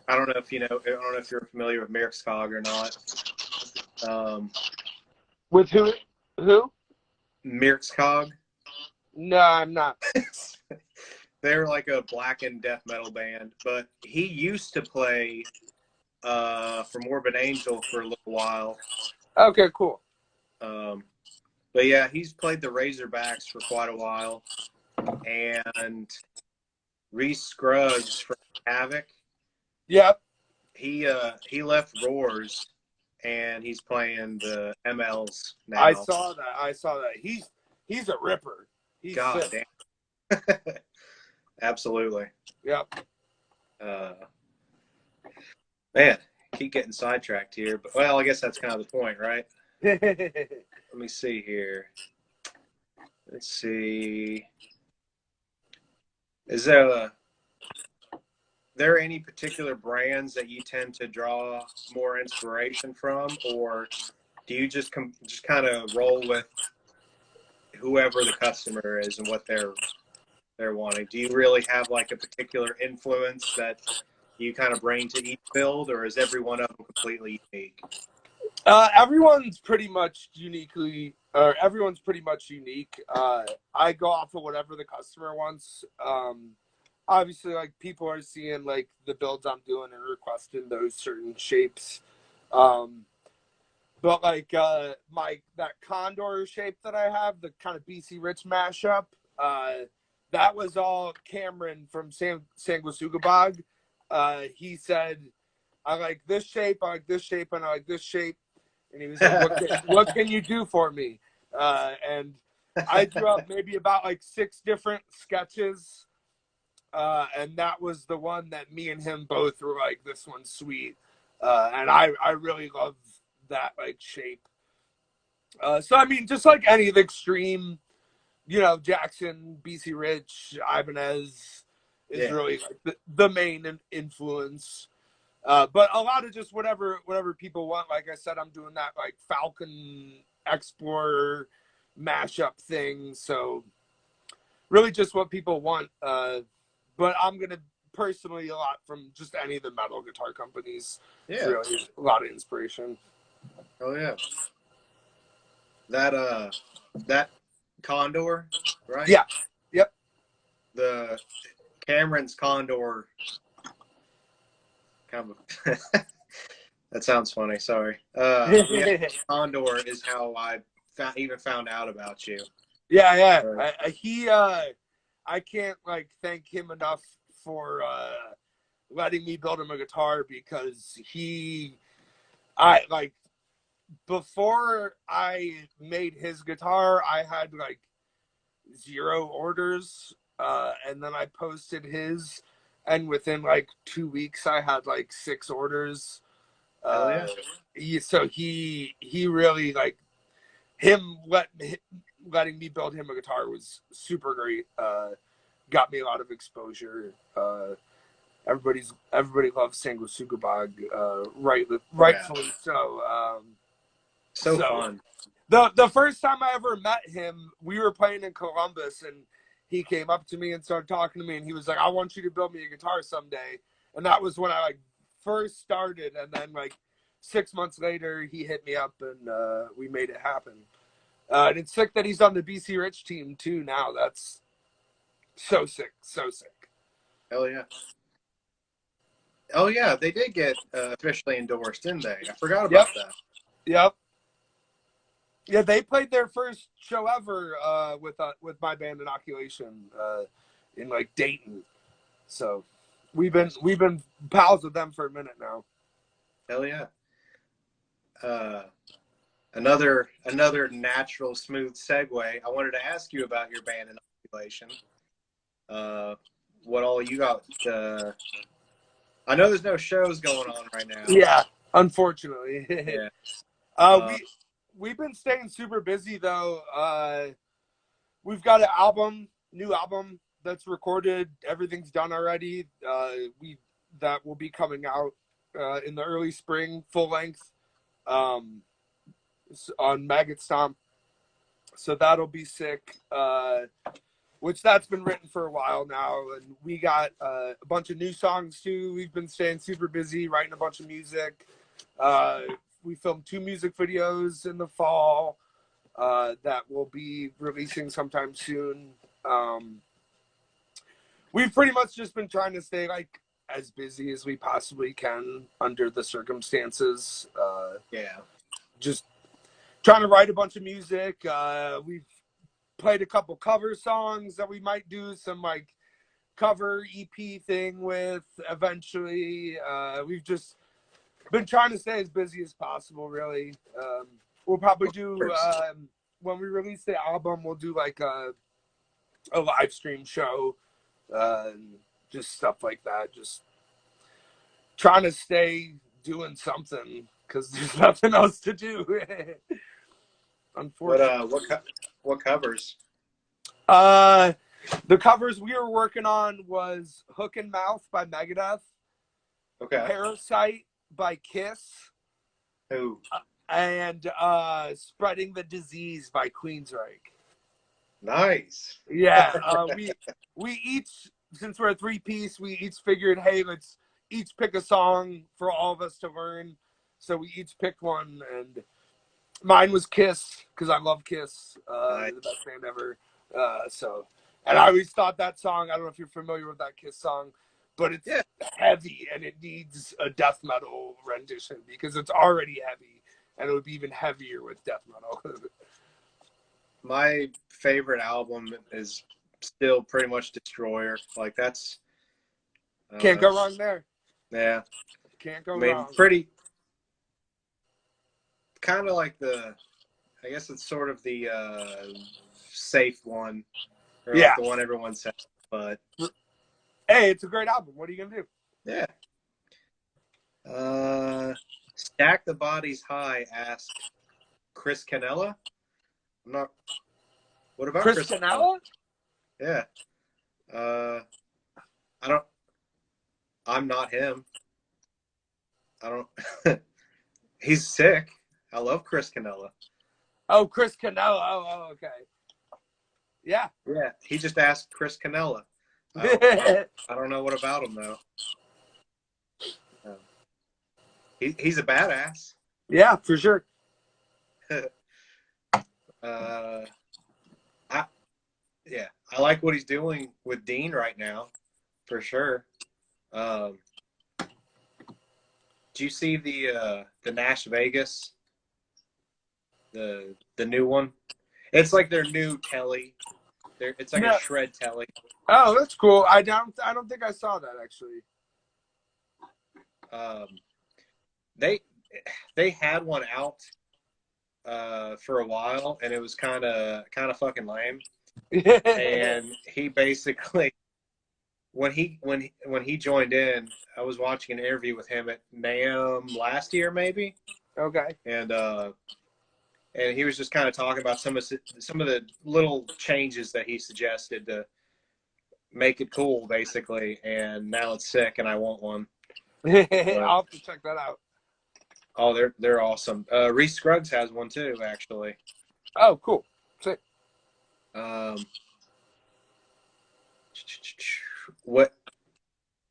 Speaker 2: I don't know if you know. I don't know if you're familiar with Mirxcog or not.
Speaker 1: With who? Who?
Speaker 2: Mirxcog.
Speaker 1: No, I'm not.
Speaker 2: They're like a black and death metal band, but he used to play for Morbid Angel for a little while.
Speaker 1: Okay, cool.
Speaker 2: But yeah, he's played the Razorbacks for quite a while, and Reese Scruggs from Havoc.
Speaker 1: Yep.
Speaker 2: He left Roars, and he's playing the MLs now.
Speaker 1: I saw that. He's a ripper. He's
Speaker 2: God
Speaker 1: sick.
Speaker 2: damn. Absolutely.
Speaker 1: Yep.
Speaker 2: Man, keep getting sidetracked here, but well, I guess that's kind of the point, right? Let me see here. Let's see. Is there any particular brands that you tend to draw more inspiration from, or do you just kind of roll with whoever the customer is and what they're wanting? Do you really have like a particular influence that you kind of bring to each build, or is every one of them completely unique?
Speaker 1: Everyone's pretty much unique. I go off of whatever the customer wants. Obviously, like, people are seeing like the builds I'm doing and requesting those certain shapes. But like that Condor shape that I have, the kind of BC Rich mashup, that was all Cameron from Sanguisugabog. He said, I like this shape, I like this shape, and I like this shape. And he was like, what can you do for me? And I drew up maybe about like 6 different sketches. And that was the one that me and him both were like, this one's sweet. And I really love that like shape. So, I mean, just like any of the extreme, Jackson, BC Rich, Ibanez is really like the main influence. But a lot of just whatever people want. Like I said, I'm doing that like Falcon Explorer mashup thing. So really just what people want. But I'm going to personally a lot from just any of the metal guitar companies.
Speaker 2: Yeah.
Speaker 1: Really a lot of inspiration.
Speaker 2: Oh yeah. That Condor, right?
Speaker 1: Yeah. Yep.
Speaker 2: The Cameron's Condor. Kind of. That sounds funny. Sorry. Yeah, Condor is how I even found out about you.
Speaker 1: Yeah. I can't like thank him enough for letting me build him a guitar, because before I made his guitar, I had like 0 orders, and then I posted his, and within like 2 weeks I had like 6 orders. So he really like him letting me build him a guitar was super great. Got me a lot of exposure. Everybody loves Sanguisugabog, rightfully so.
Speaker 2: So fun.
Speaker 1: The first time I ever met him, we were playing in Columbus, and he came up to me and started talking to me, and he was like, I want you to build me a guitar someday. And that was when I like first started, and then like 6 months later he hit me up, and we made it happen. And it's sick that he's on the BC Rich team too now. That's so sick.
Speaker 2: Hell yeah. Oh yeah, they did get officially endorsed, didn't they? I forgot
Speaker 1: Yep,
Speaker 2: about that.
Speaker 1: yep. Yeah, they played their first show ever with my band Inoculation in like Dayton. So
Speaker 2: Nice.
Speaker 1: we've been pals with them for a minute now.
Speaker 2: Hell yeah. Uh, another natural, smooth segue. I wanted to ask you about your band Inoculation. Uh, what all you got? I know there's no shows going on right now.
Speaker 1: Yeah, unfortunately.
Speaker 2: Yeah.
Speaker 1: uh,
Speaker 2: Uh,
Speaker 1: we we've been staying super busy though. We've got an new album that's recorded. Everything's done already. We that will be coming out in the early spring, full length, um, on Maggot Stomp. So that'll be sick. Which that's been written for a while now, and we got a bunch of new songs too. We've been staying super busy writing a bunch of music. Uh, we filmed 2 music videos in the fall that we'll be releasing sometime soon. We've pretty much just been trying to stay like as busy as we possibly can under the circumstances.
Speaker 2: yeah.
Speaker 1: Just trying to write a bunch of music. We've played a couple cover songs that we might do some like cover EP thing with eventually. We've just been trying to stay as busy as possible, really. We'll probably do when we release the album, we'll do like a live stream show, and just stuff like that. Just trying to stay doing something because there's nothing else to do.
Speaker 2: What
Speaker 1: Unfortunately.
Speaker 2: what covers?
Speaker 1: The covers we were working on was Hook and Mouth by Megadeth,
Speaker 2: Okay.
Speaker 1: Parasite by Kiss,
Speaker 2: Who?
Speaker 1: and Spreading the Disease by Queensryche.
Speaker 2: Nice.
Speaker 1: Yeah, we each, since we're a 3-piece, we each figured, hey, let's each pick a song for all of us to learn. So we each picked one, and mine was Kiss because I love Kiss,
Speaker 2: Nice.
Speaker 1: the best band ever. And I always thought that song. I don't know if you're familiar with that Kiss song, but it's
Speaker 2: Yeah.
Speaker 1: heavy and it needs a death metal rendition because it's already heavy, and it would be even heavier with death metal.
Speaker 2: My favorite album is still pretty much Destroyer. Like that's
Speaker 1: Can't go wrong there.
Speaker 2: Yeah.
Speaker 1: Can't go
Speaker 2: I mean,
Speaker 1: wrong.
Speaker 2: pretty kind of like I guess it's sort of the safe one, or like
Speaker 1: Yeah.
Speaker 2: the one everyone says. But
Speaker 1: Hey, it's a great album. What are you gonna do?
Speaker 2: yeah. Stack the Bodies High asked Chris Canella. I'm not. What about
Speaker 1: Chris Canella?
Speaker 2: Yeah. I don't. I'm not him. I don't. He's sick. I love Chris Canella.
Speaker 1: Oh, Chris Canella. Oh, okay. Yeah.
Speaker 2: Yeah. He just asked Chris Canella. I don't know what about him though. He's a badass.
Speaker 1: Yeah, for sure.
Speaker 2: I like what he's doing with Dean right now, for sure. Do you see the Nash Vegas, the new one? It's like their new telly. It's like a shred telly.
Speaker 1: Oh, that's cool. I don't think I saw that actually.
Speaker 2: They had one out for a while, and it was kind of fucking lame. And he basically, when he joined in, I was watching an interview with him at NAMM last year, maybe.
Speaker 1: Okay.
Speaker 2: And he was just kind of talking about some of the little changes that he suggested to make it cool, basically. And now it's sick, and I want one.
Speaker 1: I'll have to check that out.
Speaker 2: Oh, they're awesome. Reese Scruggs has one too, actually.
Speaker 1: Oh, cool. Sick.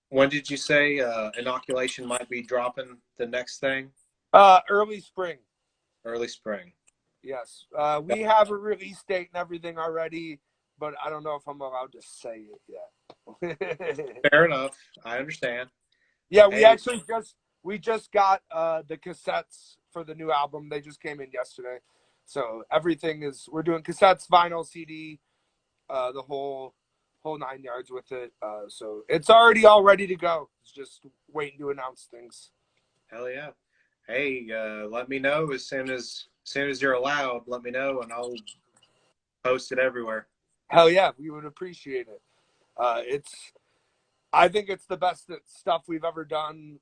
Speaker 2: When did you say Inoculation might be dropping the next thing?
Speaker 1: Early spring.
Speaker 2: Early spring.
Speaker 1: Yes. We have a release date and everything already, but I don't know if I'm allowed to say it yet.
Speaker 2: Fair enough. I understand.
Speaker 1: Yeah,
Speaker 2: Hey,
Speaker 1: we just got the cassettes for the new album. They just came in yesterday. So everything is we're doing cassettes, vinyl, CD, the whole 9 yards with it. So it's already all ready to go. It's just waiting to announce things.
Speaker 2: hell yeah. Hey, let me know as soon as you're allowed. Let me know, and I'll post it everywhere.
Speaker 1: Hell yeah, we would appreciate it. It's I think it's the best stuff we've ever done.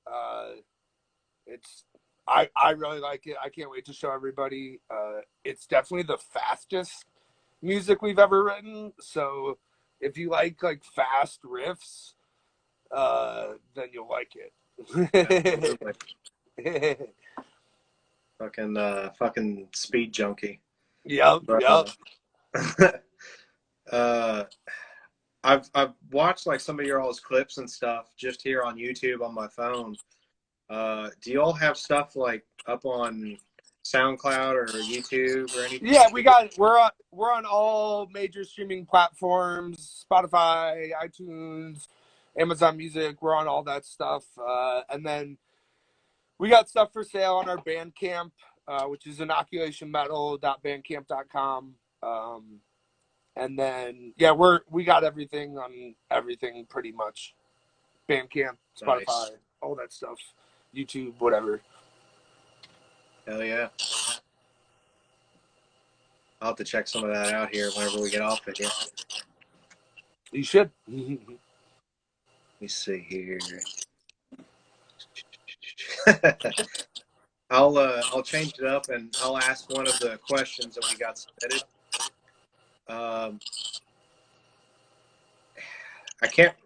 Speaker 1: It's I really like it. I can't wait to show everybody. It's definitely the fastest music we've ever written. So if you like fast riffs, then you'll like it.
Speaker 2: Absolutely. Fucking speed junkie.
Speaker 1: Yep,
Speaker 2: But
Speaker 1: yep.
Speaker 2: uh, I've watched like some of your all's clips and stuff just here on YouTube on my phone. Do you all have stuff like up on SoundCloud or YouTube or anything?
Speaker 1: Yeah, we're on all major streaming platforms: Spotify, iTunes, Amazon Music. We're on all that stuff, and then we got stuff for sale on our Bandcamp, which is inoculationmetal.bandcamp.com. And then yeah, we got everything on everything pretty much. Bandcamp, Spotify,
Speaker 2: Nice.
Speaker 1: all that stuff, YouTube, whatever.
Speaker 2: Hell yeah. I'll have to check some of that out here whenever we get off it here.
Speaker 1: You should.
Speaker 2: Let me see here. I'll change it up and I'll ask one of the questions that we got submitted. I can't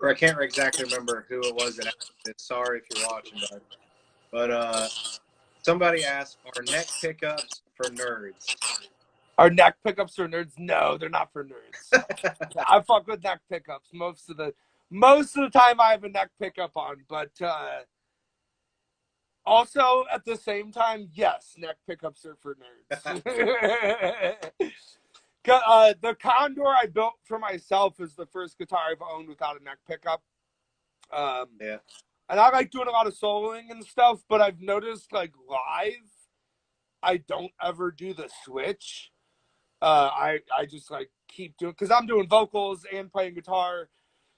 Speaker 2: exactly remember who it was that asked it. Sorry if you're watching, bud. But somebody asked, "Are neck pickups for nerds?"
Speaker 1: Our neck pickups are nerds? No, they're not for nerds. I fuck with neck pickups most of the time. I have a neck pickup on, but also at the same time, yes, neck pickups are for nerds. The Condor I built for myself is the first guitar I've owned without a neck pickup.
Speaker 2: Yeah.
Speaker 1: And I like doing a lot of soloing and stuff, but I've noticed like live, I don't ever do the switch. I just like keep doing because I'm doing vocals and playing guitar.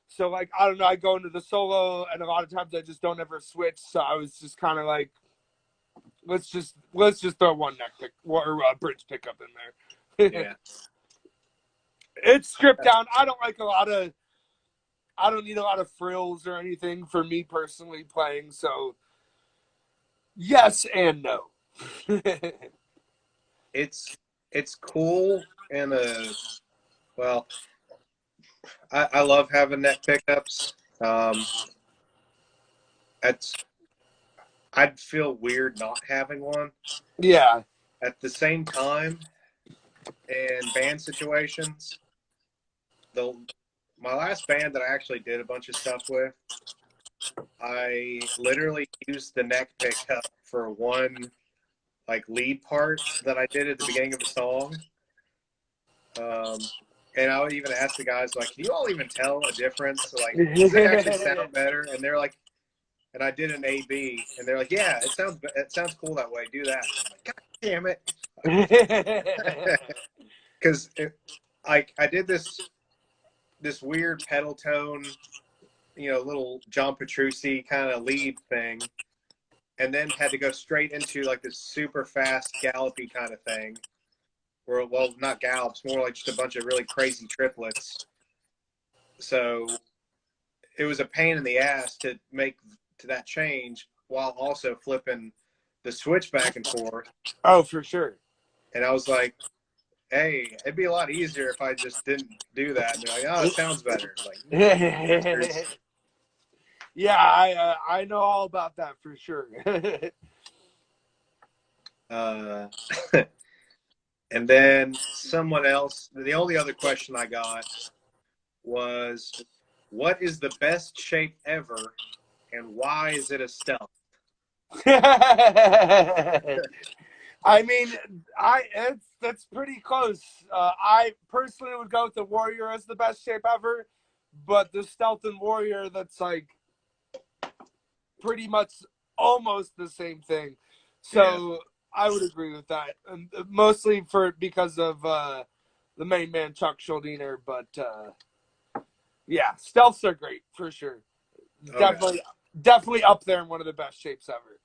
Speaker 1: So like I don't know, I go into the solo and a lot of times I just don't ever switch. So I was just kind of like, let's just throw one neck pick or bridge pickup in there.
Speaker 2: Yeah.
Speaker 1: It's stripped down. I don't need a lot of frills or anything for me personally playing. So yes and no.
Speaker 2: It's cool and well, I love having neck pickups. I'd feel weird not having one.
Speaker 1: Yeah.
Speaker 2: At the same time, in band situations, my last band that I actually did a bunch of stuff with, I literally used the neck pickup for one like lead part that I did at the beginning of the song. And I would even ask the guys like, "Can you all even tell a difference? Like, does it actually sound better?" And they're like, and I did an A/B, and they're like, "Yeah, it sounds cool that way. Do that." I'm like, "God damn it!" Because I did this weird pedal tone, little John Petrucci kind of lead thing, and then had to go straight into like this super fast gallopy kind of thing. Or, well, not gallops, more like just a bunch of really crazy triplets. So it was a pain in the ass to make to that change while also flipping the switch back and forth.
Speaker 1: Oh, for sure.
Speaker 2: And I was like, hey, it'd be a lot easier if I just didn't do that. And they're like, oh, it sounds better. Like,
Speaker 1: yeah, I know all about that for sure.
Speaker 2: And then someone else, the only other question I got was, what is the best shape ever and why is it a stealth?
Speaker 1: I mean, that's pretty close. I personally would go with the Warrior as the best shape ever, but the Stealth and Warrior, that's like pretty much almost the same thing. So I would agree with that, and mostly because of the main man Chuck Schuldiner. But yeah, stealths are great for sure. Definitely up there in one of the best shapes ever.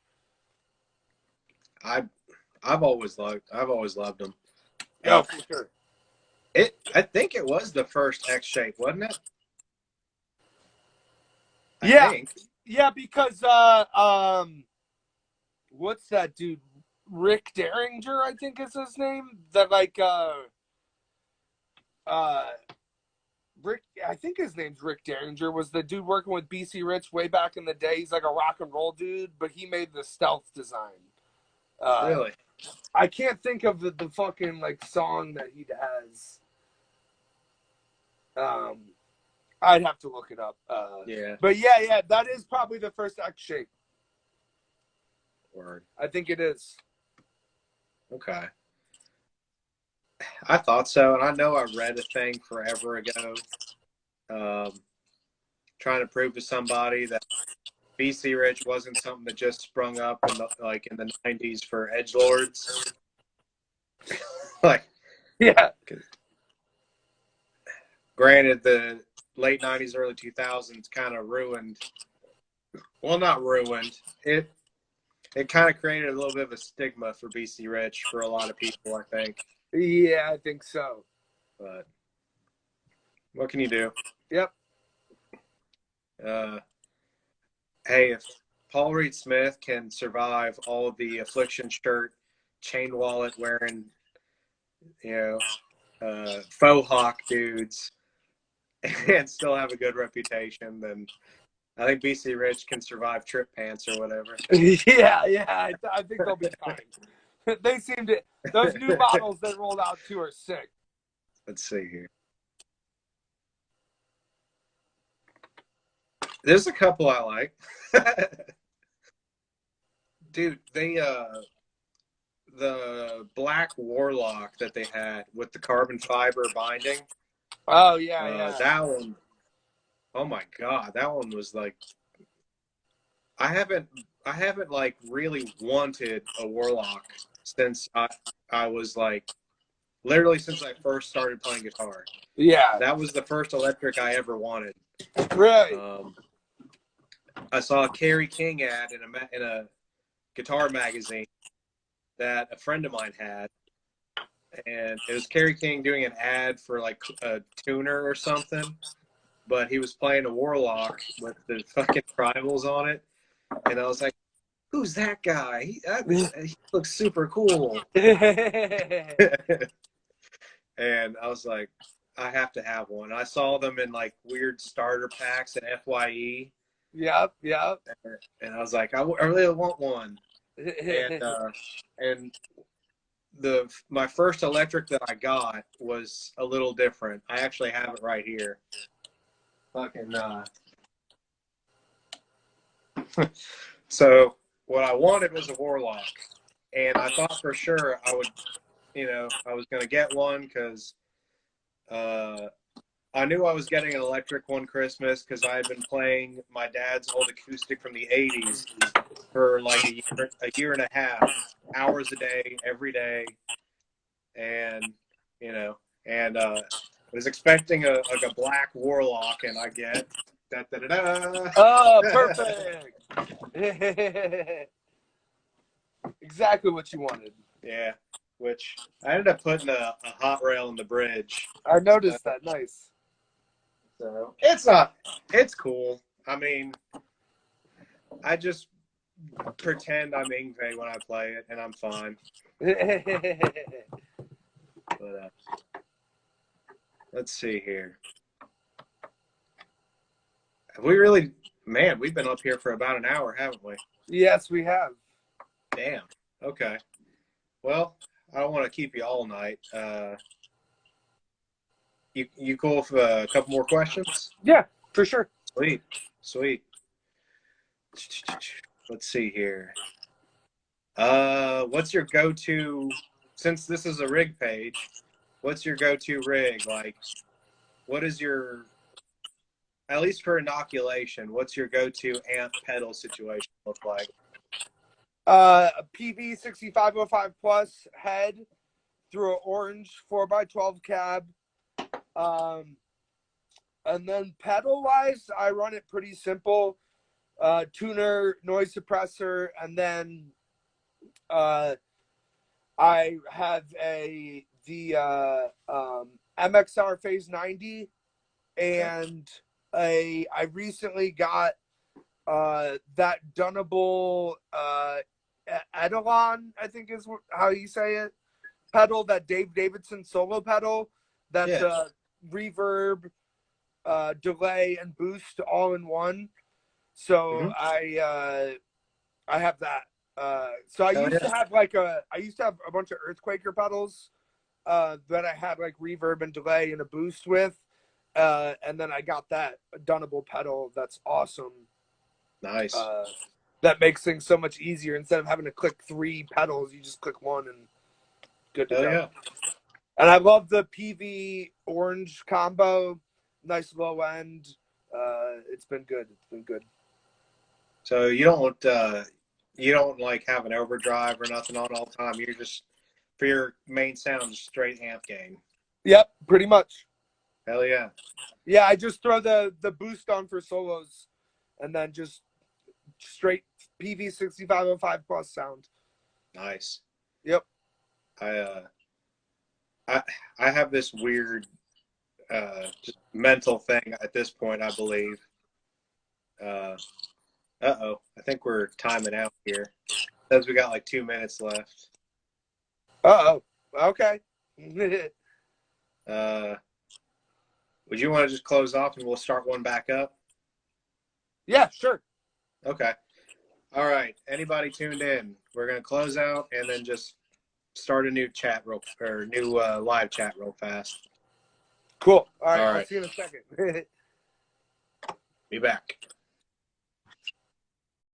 Speaker 2: I've always loved them.
Speaker 1: Oh, for sure.
Speaker 2: I think it was the first X shape, wasn't it?
Speaker 1: Yeah.
Speaker 2: I think.
Speaker 1: Yeah, because what's that dude? Rick Derringer, I think is his name. That Rick, I think his name's Rick Derringer, was the dude working with BC Rich way back in the day. He's like a rock and roll dude, but he made the stealth design.
Speaker 2: Really?
Speaker 1: I can't think of the fucking like song that he has. I'd have to look it up.
Speaker 2: Yeah.
Speaker 1: But yeah, that is probably the first X shape.
Speaker 2: Word.
Speaker 1: I think it is.
Speaker 2: Okay. I thought so, and I know I read a thing forever ago, trying to prove to somebody that BC Rich wasn't something that just sprung up in the 90s for edgelords. Like,
Speaker 1: yeah.
Speaker 2: Granted, the late 90s, early 2000s kind of ruined. Well, not ruined. It kind of created a little bit of a stigma for BC Rich for a lot of people, I think.
Speaker 1: Yeah, I think so.
Speaker 2: But what can you do?
Speaker 1: Yep.
Speaker 2: Hey, if Paul Reed Smith can survive all of the Affliction shirt, chain wallet wearing, faux hawk dudes, and still have a good reputation, then I think BC Rich can survive trip pants or whatever.
Speaker 1: yeah, I think they'll be fine. They seem to. Those new models they rolled out too are sick.
Speaker 2: Let's see here. There's a couple I like. Dude, the black Warlock that they had with the carbon fiber binding.
Speaker 1: Oh yeah.
Speaker 2: That one. Oh my God, that one was like. I haven't like really wanted a Warlock since I was like, literally since I first started playing guitar.
Speaker 1: Yeah.
Speaker 2: That was the first electric I ever wanted.
Speaker 1: Right.
Speaker 2: I saw a Kerry King ad in a guitar magazine that a friend of mine had, and it was Kerry King doing an ad for like a tuner or something, but he was playing a Warlock with the fucking tribals on it, and I was like, who's that guy? He looks super cool. And I was like, I have to have one. I saw them in like weird starter packs at FYE.
Speaker 1: Yep.
Speaker 2: And I was like, I really want one. And my first electric that I got was a little different. I actually have it right here. Fucking So what I wanted was a Warlock, and I thought for sure I would, I was going to get one because I knew I was getting an electric one Christmas because I had been playing my dad's old acoustic from the 80s for like a year and a half, hours a day, every day. And, I was expecting a black Warlock, and I get da-da-da-da.
Speaker 1: Oh, perfect. Exactly what you wanted.
Speaker 2: Yeah, which I ended up putting a hot rail in the bridge.
Speaker 1: I noticed that. Nice.
Speaker 2: So it's cool. I mean, I just pretend I'm Yngwie when I play it, and I'm fine. But let's see here. Have we really, man, we've been up here for about an hour, haven't we?
Speaker 1: Yes, we have.
Speaker 2: Damn. Okay. Well, I don't want to keep you all night. You cool with a couple more questions?
Speaker 1: Yeah, for sure.
Speaker 2: Sweet. Let's see here. What's your go-to, since this is a rig page, what's your go-to rig? Like, what is your, at least for inoculation, what's your go-to amp pedal situation look like?
Speaker 1: A PV 6505 plus head through an orange 4x12 cab. And then pedal wise, I run it pretty simple. Tuner, noise suppressor, and then I have the MXR Phase 90, and I recently got that Dunnable Eidolon, I think is how you say it, pedal, that Dave Davidson solo pedal that's reverb, delay, and boost all in one. So I have that. So I used to have a bunch of Earthquaker pedals that I had like reverb and delay and a boost with, and then I got that Dunnable pedal that's awesome.
Speaker 2: Nice.
Speaker 1: That makes things so much easier. Instead of having to click 3 pedals, you just click one and good to go.
Speaker 2: Yeah.
Speaker 1: And I love the PV orange combo. Nice low end. It's been good.
Speaker 2: So you don't like have an overdrive or nothing on all the time. You're just, for your main sound, just straight amp gain.
Speaker 1: Yep, pretty much.
Speaker 2: Hell yeah.
Speaker 1: Yeah, I just throw the boost on for solos, and then just straight PV 6505 plus sound.
Speaker 2: Nice.
Speaker 1: Yep.
Speaker 2: I have this weird just mental thing at this point, I believe. I think we're timing out here. Says we got like 2 minutes left.
Speaker 1: Okay.
Speaker 2: Would you want to just close off and we'll start one back up?
Speaker 1: Yeah, sure.
Speaker 2: Okay. All right. Anybody tuned in? We're gonna close out and then just start a new live chat real fast.
Speaker 1: Cool. All right.
Speaker 2: All
Speaker 1: I'll
Speaker 2: right.
Speaker 1: see you in a second.
Speaker 2: Be back.